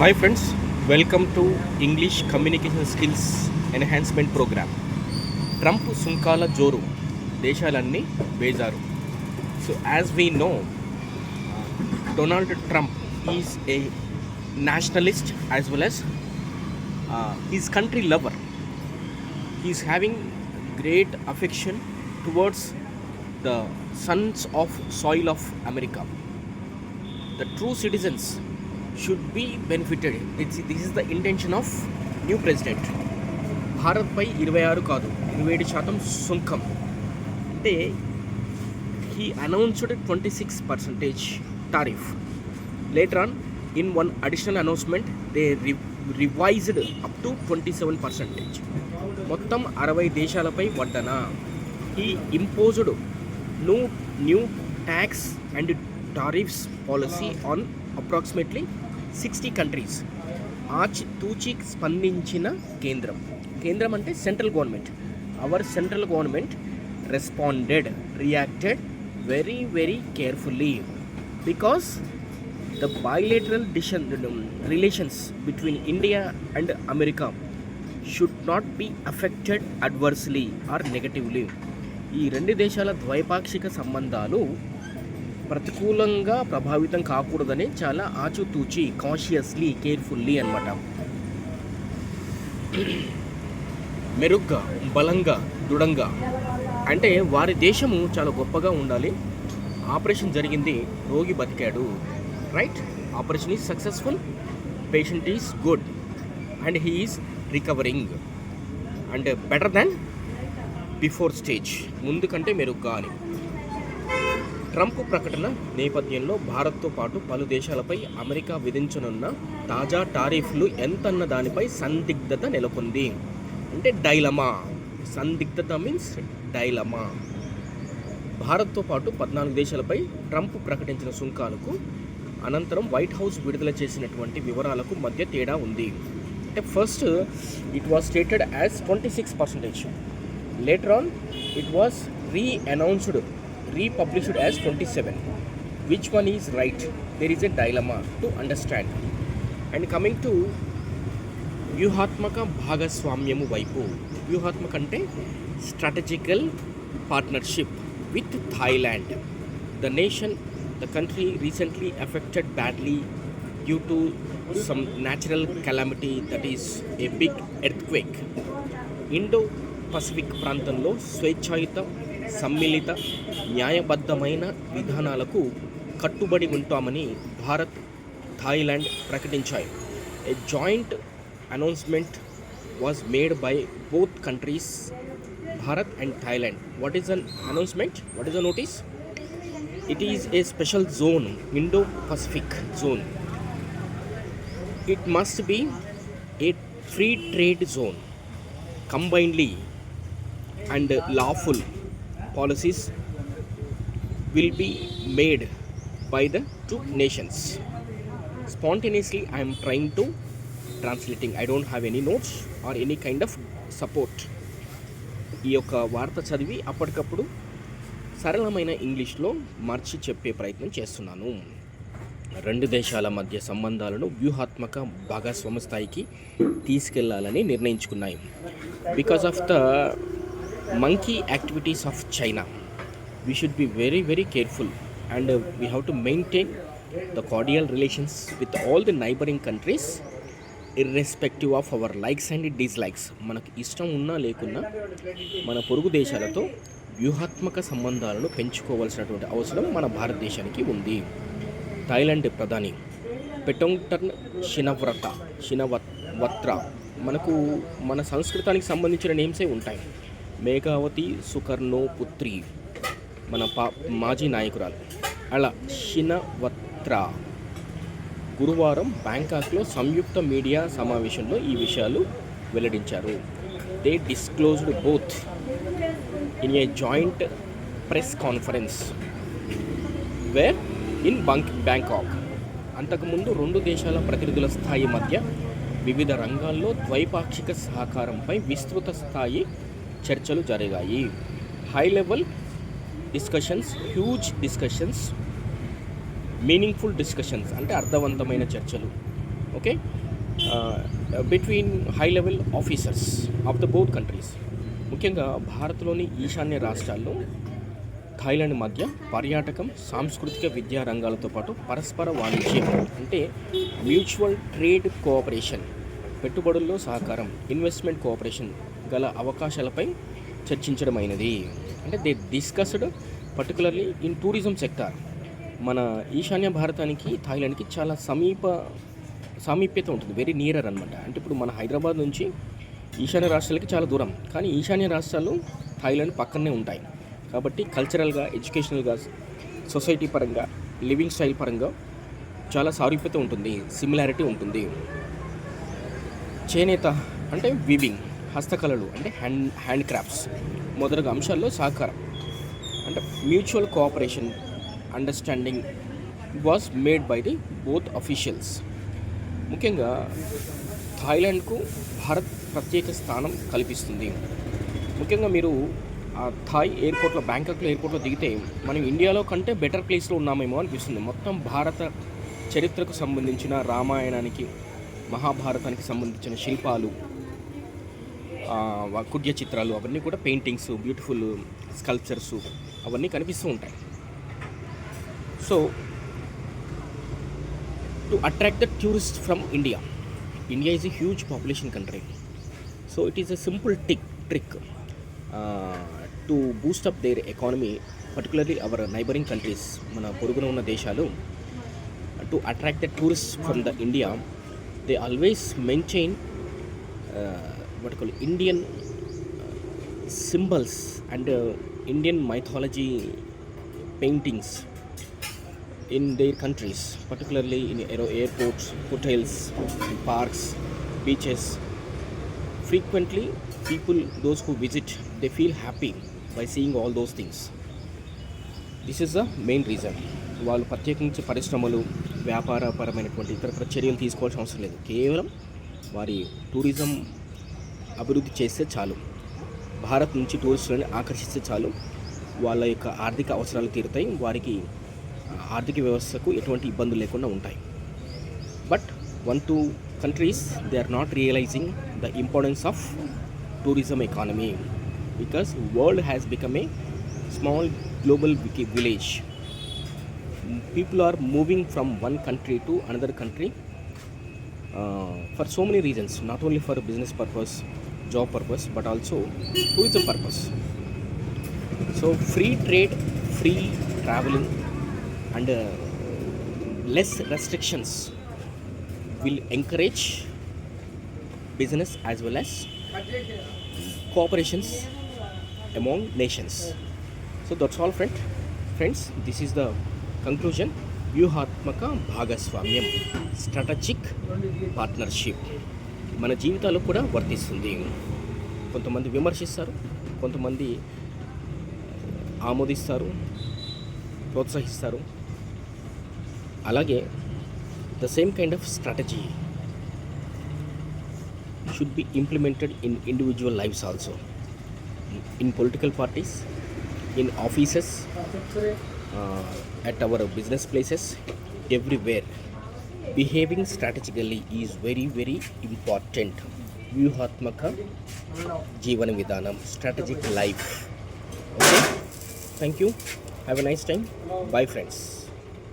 Hi friends, welcome to English Communication Skills Enhancement Program. Trump సుంకాల జోరు దేశాలన్నీ బేజారు. So as we know, Donald Trump is a nationalist as well as he's country lover. He's having great affection towards the sons of soil of America. The true citizens should be benefited. This is the intention of new president. భారత్పై 26 కాదు 27% సుంకం అంటే he announced 26% tariff. Later on, in one additional announcement, they revised up to 27%. మొత్తం 60 దేశాలపై వడ్డన. He imposed new tax and tariffs policy on approximately 60 countries. ఆచితూచి స్పందించిన కేంద్రం అంటే central government. Our central government reacted very carefully because the bilateral relations between India and America should not be affected adversely or negatively. ఈ రెండు దేశాల ద్వైపాక్షిక సంబంధాలు ప్రతికూలంగా ప్రభావితం కాకూడదని చాలా ఆచితూచి కాన్షియస్లీ కేర్ఫుల్లీ అన్నమాట. మెరుగ్గా, బలంగా, దృఢంగా అంటే వారి దేశము చాలా గొప్పగా ఉండాలి. ఆపరేషన్ జరిగింది, రోగి బతికాడు, right? Operation is successful, patient is good and he is recovering and better than before stage, ముందు కంటే మెరుగ్గా అని. ట్రంప్ ప్రకటన నేపథ్యంలో భారత్తో పాటు పలు దేశాలపై అమెరికా విధించనున్న తాజా టారిఫ్లు ఎంతన్న దానిపై సందిగ్ధత నెలకొంది. అంటే డైలమా. సందిగ్ధత means dilemma. భారత్తో పాటు 14 దేశాలపై ట్రంప్ ప్రకటించిన సుంకాలకు అనంతరం వైట్ హౌస్ విడుదల చేసినటువంటి వివరాలకు మధ్య తేడా ఉంది. అంటే first it was stated as 26%. Later on it was republished as 27. Which one is right? There is a dilemma to understand. And coming to వ్యూహాత్మక భాగస్వామ్యము వైపు. వ్యూహాత్మక అంటే strategical partnership with Thailand. The country recently affected badly due to some natural calamity, that is a big earthquake. Indo-Pacific ప్రాంతంలో స్వేచ్ఛాయుత, సమ్మిళిత, న్యాయబద్ధమైన విధానాలకు కట్టుబడి ఉంటామని Bharat, Thailand ప్రకటించాయి. A joint announcement was made by both countries, Bharat and Thailand. What is an announcement? What is a notice? It is a special zone, Indo-Pacific zone. It must be a free trade zone, combinedly and lawful policies will be made by the two nations. Spontaneously I am trying to translating. I don't have any notes or any kind of support. ఈ యొక్క వార్త చదివి అప్పటికప్పుడు సరళమైన ఇంగ్లీష్లో మార్చి చెప్పే ప్రయత్నం చేస్తున్నాను. రెండు దేశాల మధ్య సంబంధాలను వ్యూహాత్మక భాగస్వామ్య స్థాయికి తీసుకెళ్లాలని నిర్ణయించుకున్నాయి. Because of the monkey activities of China, we should be very careful and we have to maintain the cordial relations with all the neighboring countries irrespective of our likes and dislikes. మనకు ఇష్టం ఉన్నా లేకున్నా మన పొరుగు దేశాలతో వ్యూహాత్మక సంబంధాలను పెంచుకోవాల్సినటువంటి అవసరం మన భారతదేశానికి ఉంది. థాయిలాండ్ ప్రధాని పెటోంగ్టర్న్ షినవత్రా. మనకు మన సంస్కృతానికి సంబంధించిన నేమ్సే ఉంటాయి. మేఘావతి సుకర్ణో పుత్రి మన మాజీ నాయకురాలు. అలా షినవత్రా గురువారం బ్యాంకాక్లో సంయుక్త మీడియా సమావేశంలో ఈ విషయాలు వెల్లడించారు. They disclosed both in a joint press conference where in Bangkok. అంతకుముందు రెండు దేశాల ప్రతినిధుల స్థాయి మధ్య వివిధ రంగాల్లో ద్వైపాక్షిక సహకారంపై విస్తృత స్థాయి చర్చలు జరిగాయి. High level discussions, huge discussions, meaningful discussions అంటే అర్థవంతమైన చర్చలు, okay, between high level officers of the both countries. ముఖ్యంగా భారత్లోని ఈశాన్య రాష్ట్రాల్లో థాయిలాండ్ మధ్య పర్యాటకం, సాంస్కృతిక, విద్యా రంగాలతో పాటు పరస్పర వాణిజ్యం అంటే మ్యూచువల్ ట్రేడ్ కోఆపరేషన్, పెట్టుబడుల్లో సహకారం, ఇన్వెస్ట్మెంట్ కోఆపరేషన్ గల అవకాశాలపై చర్చించడమైనది. అంటే they discussed particularly in tourism sector. మన ఈశాన్య భారతానికి థాయిలాండ్కి చాలా సామీప్యత ఉంటుంది, వెరీ నియరర్ అనమాట. అంటే ఇప్పుడు మన హైదరాబాద్ నుంచి ఈశాన్య రాష్ట్రాలకి చాలా దూరం, కానీ ఈశాన్య రాష్ట్రాలు థాయిలాండ్ పక్కనే ఉంటాయి. కాబట్టి కల్చరల్గా, ఎడ్యుకేషనల్గా, సొసైటీ పరంగా, లివింగ్ స్టైల్ పరంగా చాలా సారూప్యత ఉంటుంది, సిమిలారిటీ ఉంటుంది. చేనేత అంటే వీవింగ్, హస్తకళలు అంటే హ్యాండ్ క్రాఫ్ట్స్ మొదలగు అంశాల్లో సహకారం అంటే mutual cooperation understanding was made by the both officials. ముఖ్యంగా థాయిలాండ్కు భారత్ ప్రత్యేక స్థానం కల్పిస్తుంది. ముఖ్యంగా మీరు ఆ థాయ్ ఎయిర్పోర్ట్లో, బ్యాంకాక్లో ఎయిర్పోర్ట్లో దిగితే మనం ఇండియాలో కంటే బెటర్ ప్లేస్లో ఉన్నామేమో అనిపిస్తుంది. మొత్తం భారత చరిత్రకు సంబంధించిన, రామాయణానికి, మహాభారతానికి సంబంధించిన శిల్పాలు, కుడ్య చిత్రాలు, అవన్నీ కూడా పెయింటింగ్స్, బ్యూటిఫుల్ స్కల్ప్చర్స్ అవన్నీ కనిపిస్తూ ఉంటాయి. So to attract the tourist from India is a huge population country. So it is a simple trick to boost up their economy, particularly our neighbouring countries, మన పొరుగున ఉన్న దేశాలు. To attract the tourist from the India, they always maintain what call Indian symbols and Indian mythology paintings in their countries, particularly in airports, hotels, parks, beaches. Frequently, people, those who visit, they feel happy by seeing all those things. This is the main reason. వాళ్ళు ప్రత్యేకించి పరిశ్రమలు, వ్యాపారపరమైనటువంటి ఇతర చర్యలు తీసుకోవాల్సిన అవసరం లేదు. కేవలం వారి టూరిజం అభివృద్ధి చేస్తే చాలు, భారత్ నుంచి టూరిస్టులను ఆకర్షిస్తే చాలు, వాళ్ళ యొక్క ఆర్థిక అవసరాలు తీరుతాయి, వారికి ఆర్థిక వ్యవస్థకు ఎటువంటి ఇబ్బందులు లేకుండా ఉంటాయి. But 1-2 countries they are not realising the importance of tourism economy because world has become a small global village. People are moving from one country to another country for so many reasons, not only for business purpose, job purpose, but also tourism purpose. So free trade, free traveling and less restrictions will encourage business as well as cooperations among nations. So that's all friends, this is the conclusion. వ్యూహాత్మక భాగస్వామ్యం, strategic partnership మన జీవితాల్లో కూడా వర్తిస్తుంది. కొంతమంది విమర్శిస్తారు, కొంతమంది ఆమోదిస్తారు, ప్రోత్సహిస్తారు. అలాగే the same kind of strategy should be implemented in individual lives also, in political parties, in offices, at our business places, everywhere. Behaving strategically is very very important. వ్యూహాత్మక జీవన విధానం, strategic life. Okay, thank you, have a nice time, bye friends.